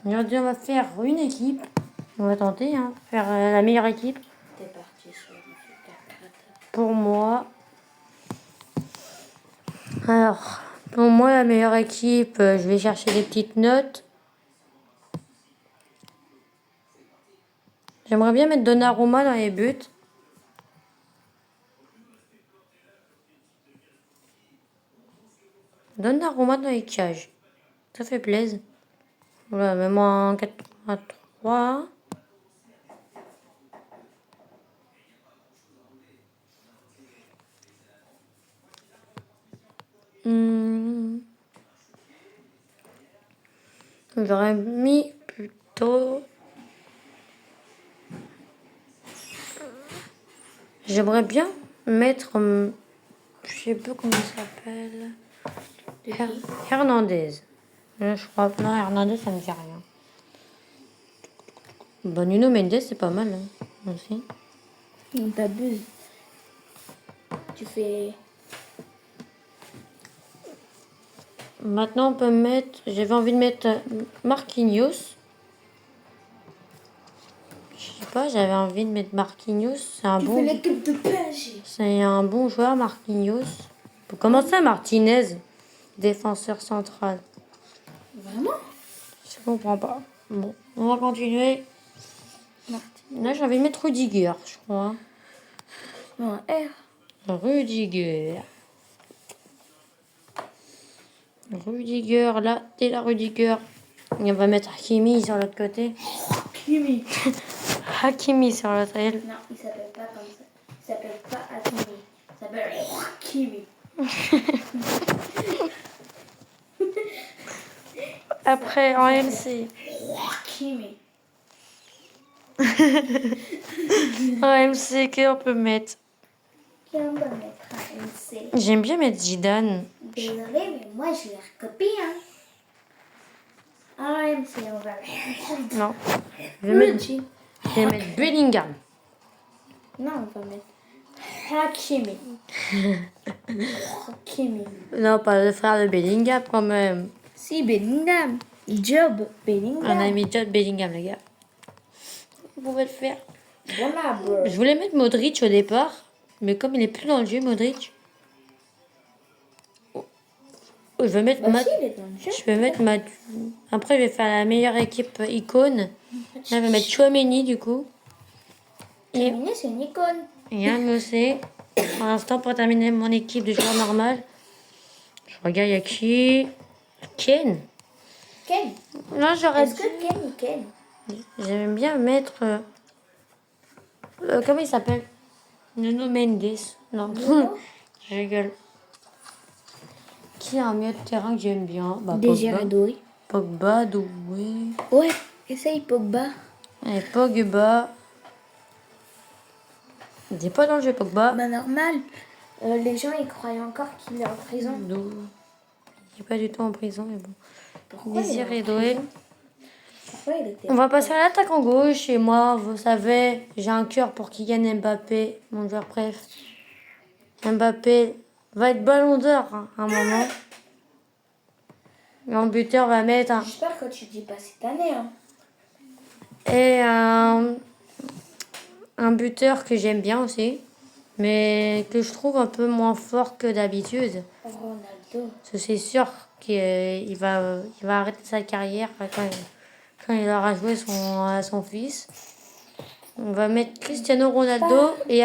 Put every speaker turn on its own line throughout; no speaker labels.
Aujourd'hui, on va faire une équipe. On va tenter, hein, faire la meilleure équipe.
T'es parti sur le F4.
Pour moi. Alors, pour moi, la meilleure équipe, je vais chercher des petites notes. J'aimerais bien mettre Donnarumma dans les buts. Donnarumma dans les cages. Ça fait plaisir. Voilà, même en 4-3. J'aurais mis plutôt. J'aimerais bien mettre. Je sais pas comment il s'appelle. Hernandez. Je crois. Non, Hernandez, ça me dit rien. Bon, Nuno Mendes, c'est pas mal. Hein, aussi.
Non, t'abuses. Tu fais.
Maintenant, on peut mettre. J'avais envie de mettre Marquinhos. Je sais pas, j'avais envie de mettre Marquinhos. C'est un
Tu
bon.
fais l'équipe de PSG.
C'est un bon joueur, Marquinhos. Comment ça, Martinez, défenseur central?
Vraiment?
Je comprends pas. Bon, on va continuer. Là, j'ai envie de mettre Rudiger, je crois.
Non, R.
Rudiger. Rudiger, là, t'es là, Rudiger. Et on va mettre Hakimi sur l'autre côté.
Kimi.
Hakimi sur l'autre aile.
Non, il s'appelle pas comme ça. Il s'appelle pas Hakimi. Il s'appelle Kimi.
Après, en MC.
Kimi.
En MC, qu'on peut mettre?
Qui on va mettre un MC?
J'aime bien mettre Zidane.
Désolé, mais moi je l'ai recopié. Hein. Un MC, on va mettre.
Non. Je vais mettre Bellingham.
Non, on va mettre Hakimi. Hakimi.
Non, pas le frère de Bellingham quand même.
Si, Bellingham. Job Bellingham.
On a mis Jude Bellingham, les gars. Vous pouvez le faire.
Voilà, bro.
Je voulais mettre Modric au départ, mais comme il est plus dans le jeu, Modric. Je vais mettre
Bah si, il est dans le jeu.
Je vais mettre Après, je vais faire la meilleure équipe icône. Là, je vais mettre Chouameni du coup. Et
Terminé, c'est une icône.
Yann Mossé. Pour l'instant, pour terminer mon équipe de joueurs normal. Je regarde, il y a qui? Ken.
Ken.
Non, j'aurais
Est-ce que Ken est Ken?
J'aime bien mettre. Comment il s'appelle? Nuno Mendes. Non,
Nuno
je rigole. Qui a un milieu de terrain que j'aime bien? Bah,
Désiré Doué.
Pogba, Doué.
Ouais, essaye Pogba.
Et Pogba. Il n'est pas dans le jeu, Pogba.
Bah normal. Les gens, ils croyaient encore qu'il est en prison.
Il n'est pas du tout en prison, mais bon.
Pourquoi
Désiré Doué.
Pourquoi il était...
On va passer à l'attaque en gauche. Et moi, vous savez, j'ai un cœur pour Kylian Mbappé, mon joueur préf. Mbappé va être ballon d'or hein, à un moment. Et en buteur, va mettre un.
J'espère que tu dis pas cette année. Hein.
Et un buteur que j'aime bien aussi. Mais que je trouve un peu moins fort que d'habitude.
Ronaldo.
Parce que c'est sûr qu'il va arrêter sa carrière quand il aura joué à son fils. On va mettre Cristiano Ronaldo et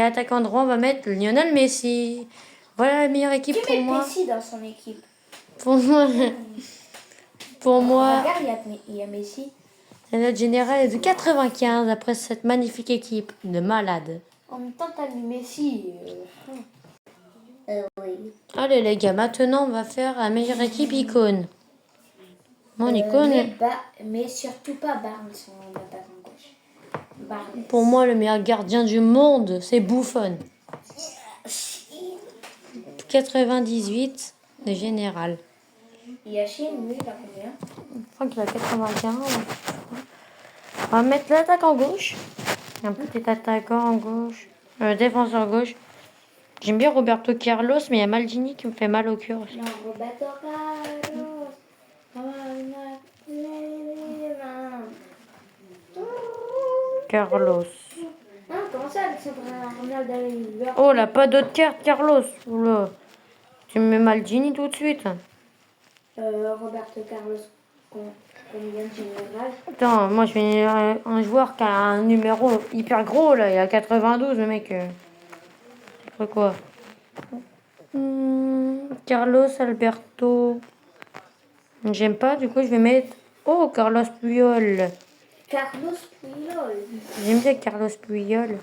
attaquant droit, on va mettre Lionel Messi. Voilà la meilleure équipe
Qui
pour
met
moi.
Messi dans son équipe?
Pour moi,
Regarde, il y a Messi.
la note générale est de 95 après cette magnifique équipe de malades.
En même temps, t'as mis Messi. Oui.
Allez les gars, maintenant on va faire la meilleure équipe icône. Mon icône,
Mais surtout pas Barnes en attaquant gauche. Barnes.
pour moi le meilleur gardien du monde, c'est Buffon. 98 de général.
Yachine, lui, il a combien?
Je crois qu'il a 95. On va mettre l'attaquant gauche. Un petit attaquant en gauche. Défenseur gauche. J'aime bien Roberto Carlos, mais il y a Maldini qui me fait mal au cœur aussi.
Non, Roberto Carlos.
Carlos.
Ah, comment ça, Ronaldo, il
Oh là, pas d'autres cartes, Carlos. Oula. Tu me mets Maldini tout de suite.
Roberto Carlos, combien de général?
Attends, moi je fais un joueur qui a un numéro hyper gros là, il a 92 le mec. C'est pas quoi. Carlos Alberto. J'aime pas, du coup je vais mettre. Oh, Carlos Puyol.
Carlos Puyol.
J'aime bien Carlos Puyol.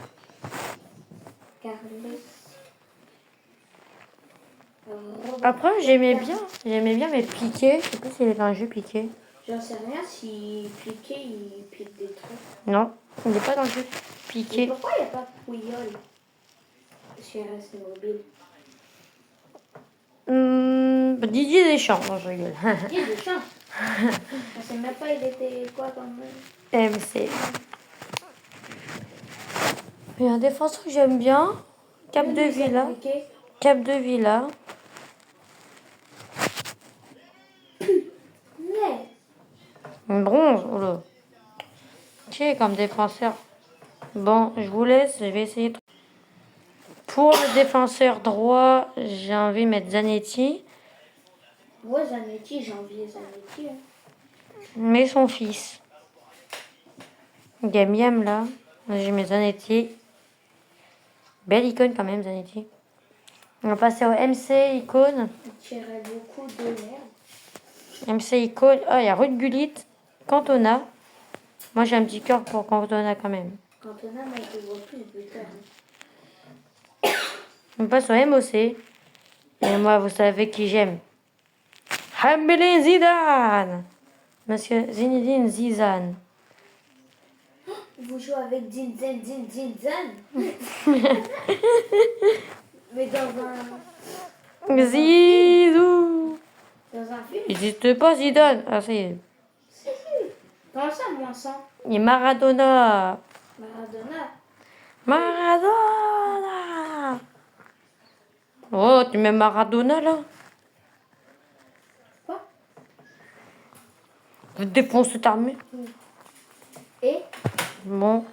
Carlos.
Après j'aimais bien mais Piqué. Je sais pas s'il est dans un jeu Piqué.
J'en sais rien si Piqué il pique des trucs.
Non, il n'est pas dans le jeu
Et
Piqué.
pourquoi il n'y a pas Puyol sur RS Mobile?
Didier Deschamps, non, je rigole.
Il y a des champs. Je sais même pas il était quoi comme.
MC. Il y a un défenseur que j'aime bien. Cap de Villa.
Piqué.
Cap de Villa.
Mais.
Un bronze. Oh là. Qui est comme défenseur? Bon, je vous laisse. Je vais essayer. Pour le défenseur droit, j'ai envie de mettre Zanetti.
Moi, Zanetti, j'ai envie de Zanetti. Hein.
Mais son fils. Game Yam là. J'ai mis Zanetti. Belle icône quand même, Zanetti. On va passer au MC icône.
Il tirait beaucoup de merde.
MC icône. Ah, il y a Ruud Gullit. Cantona. Moi, j'ai un petit cœur pour Cantona quand même.
Cantona, moi, je le vois plus buteur.
On passe au MOC. Et moi, vous savez qui j'aime. Hamidine Zidane. Monsieur Zinedine Zidane.
Vous jouez avec Zidane. Mais
Zizou.
dans un film.
Il n'existe pas Zidane. Ah, ça y est.
Si, si. Comment ça, moins 100?
Il est Maradona.
Maradona.
Maradona. Oh, tu mets Maradona là?
Quoi?
Je défonce cette armée.
Et
Bon,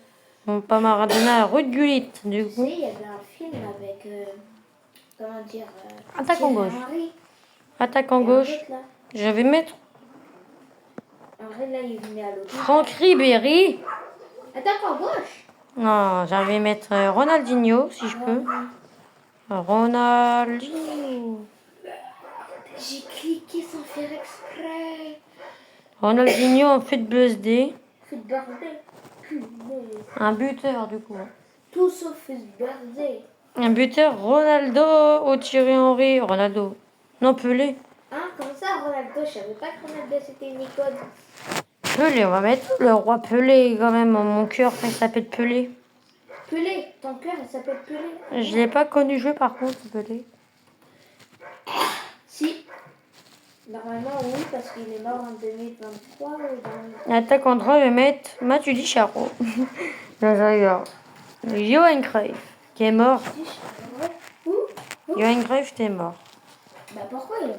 pas Maradona, Ruud Gullit, du
tu sais,
coup.
il y avait un film avec. Comment dire
Attaquant
Thierry
gauche.
Henry.
Attaquant
Et un
gauche.
autre, là.
Je vais mettre
Henry, là, il venait à l'autre.
Franck Ribéry.
Attaquant gauche.
Non, j'ai envie de mettre Ronaldinho, si je peux. Ronaldinho.
J'ai cliqué sans faire exprès.
Ronaldinho en fait birthday.
Foot birthday. Punaise.
Un buteur, du coup.
Tout sauf foot birthday.
Un buteur, Ronaldo ou Thierry Henry. Ronaldo. Non, Pelé.
Hein, comme ça, Ronaldo, je savais pas que Ronaldo c'était une icône.
Pelé, on va mettre le roi Pelé, quand même. Mon cœur, il s'appelle Pelé.
Pelé, ton cœur, il s'appelle Pelé.
Je l'ai pas connu jouer, par contre, Pelé.
Si. Normalement, oui, parce qu'il est mort en 2023.
Attaquant droit, je vais mettre Matuidi Charo. Non, je rigole. Johan Cruyff, qui est mort.
Où?
Johan Cruyff, t'es mort.
Bah pourquoi il est